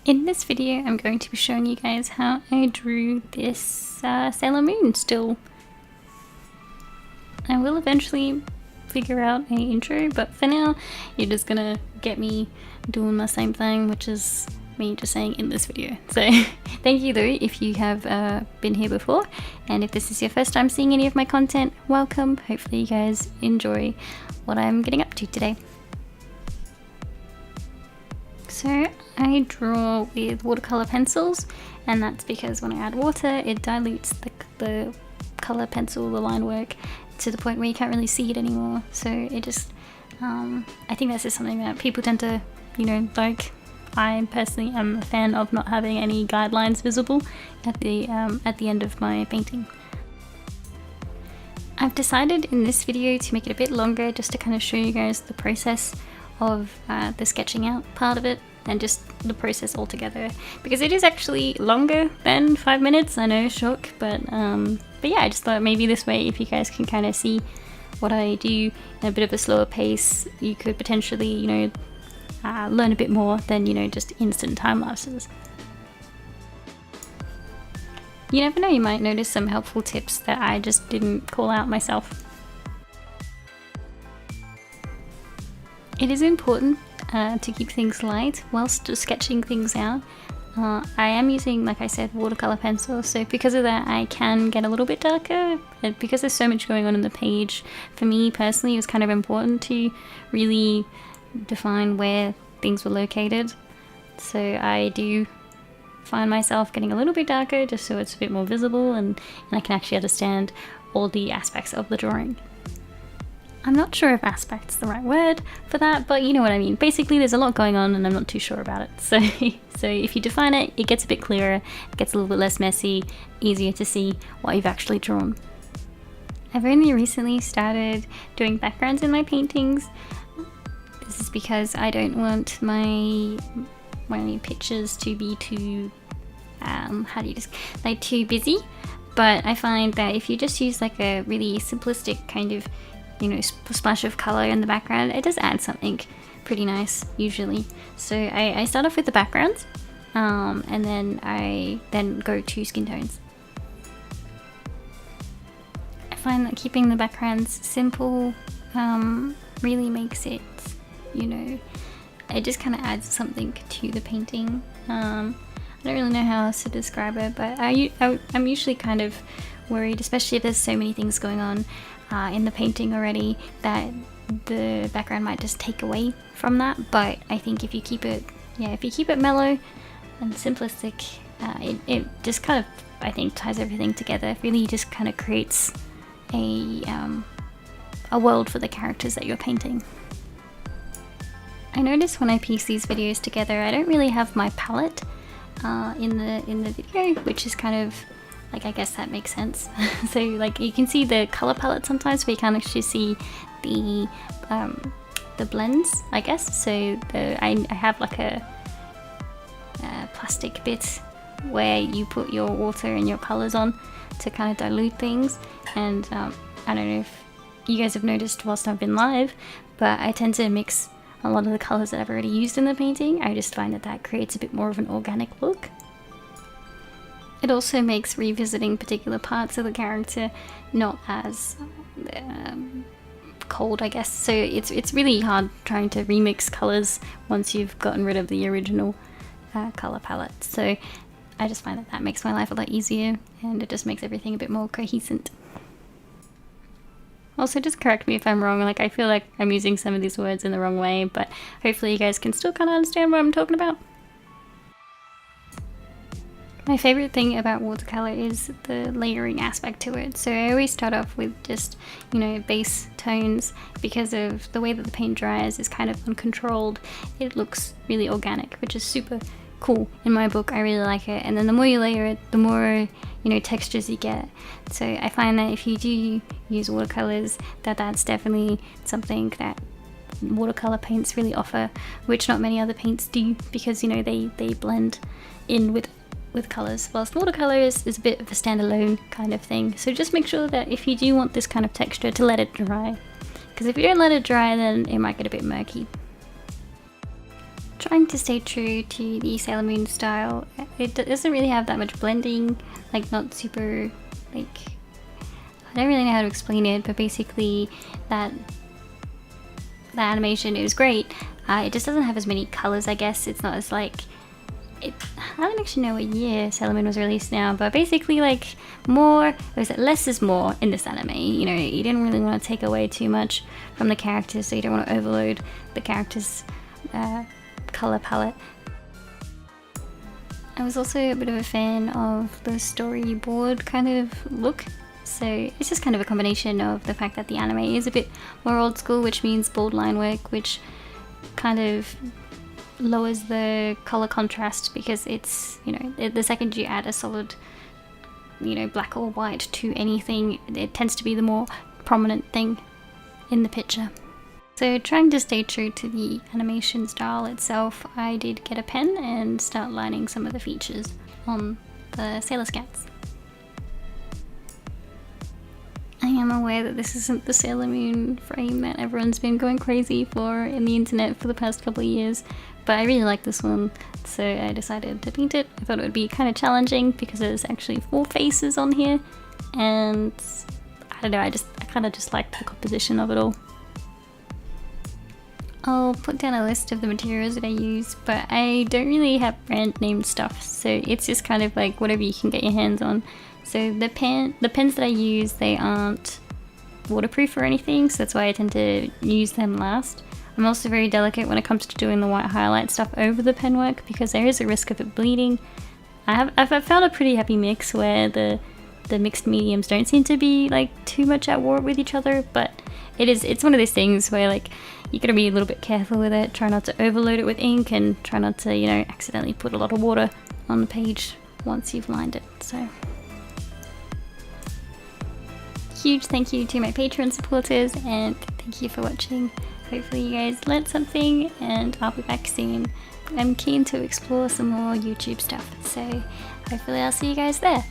In this video, I'm going to be showing you guys how I drew this Sailor Moon still. I will eventually figure out an intro, but for now, you're just gonna get me doing the same thing, which is me just saying in this video. So thank you though if you have been here before, and if this is your first time seeing any of my content, welcome. Hopefully you guys enjoy what I'm getting up to today. So I draw with watercolor pencils, and that's because when I add water it dilutes the color pencil, the line work, to the point where you can't really see it anymore. So it just, I think that's just something that people tend to, like. I personally am a fan of not having any guidelines visible at the end of my painting. I've decided in this video to make it a bit longer just to kind of show you guys the process of the sketching out part of it, and just the process altogether, because it is actually longer than 5 minutes. I know, shock, but yeah, I just thought maybe this way, if you guys can kind of see what I do in a bit of a slower pace, you could potentially, learn a bit more than, just instant time lapses. You never know, you might notice some helpful tips that I just didn't call out myself. It is important to keep things light whilst sketching things out. I am using, like I said, watercolor pencils, so because of that I can get a little bit darker, and because there's so much going on in the page, for me personally it was kind of important to really define where things were located. So I do find myself getting a little bit darker just so it's a bit more visible, and I can actually understand all the aspects of the drawing. I'm not sure if aspect's the right word for that, but you know what I mean. Basically there's a lot going on and I'm not too sure about it. So if you define it, it gets a bit clearer, it gets a little bit less messy, easier to see what you've actually drawn. I've only recently started doing backgrounds in my paintings. This is because I don't want my pictures to be too, too busy. But I find that if you just use like a really simplistic kind of, splash of color in the background, it does add something pretty nice usually. So I start off with the backgrounds, and then I go to skin tones. I find that keeping the backgrounds simple really makes it, it just kind of adds something to the painting. I don't really know how else to describe it, but I'm usually kind of worried, especially if there's so many things going on in the painting already, that the background might just take away from that. But I think if you keep it, mellow and simplistic, it just kind of, I think, ties everything together. It really just kind of creates a world for the characters that you're painting. I notice when I piece these videos together, I don't really have my palette in the video, which is kind of like, I guess that makes sense. So like you can see the color palette sometimes, but you can't actually see the blends, I guess. So I have like a plastic bit where you put your water and your colors on to kind of dilute things. And I don't know if you guys have noticed whilst I've been live, but I tend to mix a lot of the colors that I've already used in the painting. I just find that creates a bit more of an organic look. It also makes revisiting particular parts of the character not as cold, I guess. So it's really hard trying to remix colors once you've gotten rid of the original color palette. So I just find that makes my life a lot easier, and it just makes everything a bit more cohesive. Also, just correct me if I'm wrong, like I feel like I'm using some of these words in the wrong way, but hopefully you guys can still kind of understand what I'm talking about. My favorite thing about watercolor is the layering aspect to it. So I always start off with just, base tones, because of the way that the paint dries is kind of uncontrolled. It looks really organic, which is super cool in my book. I really like it. And then the more you layer it, the more textures you get. So I find that if you do use watercolors, that's definitely something that watercolor paints really offer, which not many other paints do, because they blend in with colors, whilst watercolor is a bit of a standalone kind of thing. So just make sure that if you do want this kind of texture, to let it dry, because if you don't let it dry, then it might get a bit murky. trying to stay true to the Sailor Moon style. It doesn't really have that much blending, like not super, like, I don't really know how to explain it, but basically that the animation is great. It just doesn't have as many colors, I guess. It's not as like, I don't actually know what year Sailor Moon was released now, but basically like less is more in this anime. You know, you didn't really want to take away too much from the characters, so you don't want to overload the characters' color palette. I was also a bit of a fan of the storyboard kind of look. So it's just kind of a combination of the fact that the anime is a bit more old school, which means bold line work, which kind of lowers the color contrast because it's, you know, the second you add a solid, you know, black or white to anything, it tends to be the more prominent thing in the picture. So trying to stay true to the animation style itself, I did get a pen and start lining some of the features on the Sailor Scouts. I am aware that this isn't the Sailor Moon frame that everyone's been going crazy for in the internet for the past couple of years, but I really like this one, so I decided to paint it. I thought it would be kind of challenging because there's actually 4 faces on here, and I don't know, I kind of just liked the composition of it all. I'll put down a list of the materials that I use, but I don't really have brand named stuff, so it's just kind of like whatever you can get your hands on. So the pens that I use, they aren't waterproof or anything, so that's why I tend to use them last. I'm also very delicate when it comes to doing the white highlight stuff over the pen work because there is a risk of it bleeding. I've found a pretty happy mix where the mixed mediums don't seem to be like too much at war with each other, but it's one of those things where like you gotta be a little bit careful with it, try not to overload it with ink and try not to, you know, accidentally put a lot of water on the page once you've lined it. So huge thank you to my Patreon supporters and thank you for watching. Hopefully you guys learned something and I'll be back soon. I'm keen to explore some more YouTube stuff, so hopefully I'll see you guys there.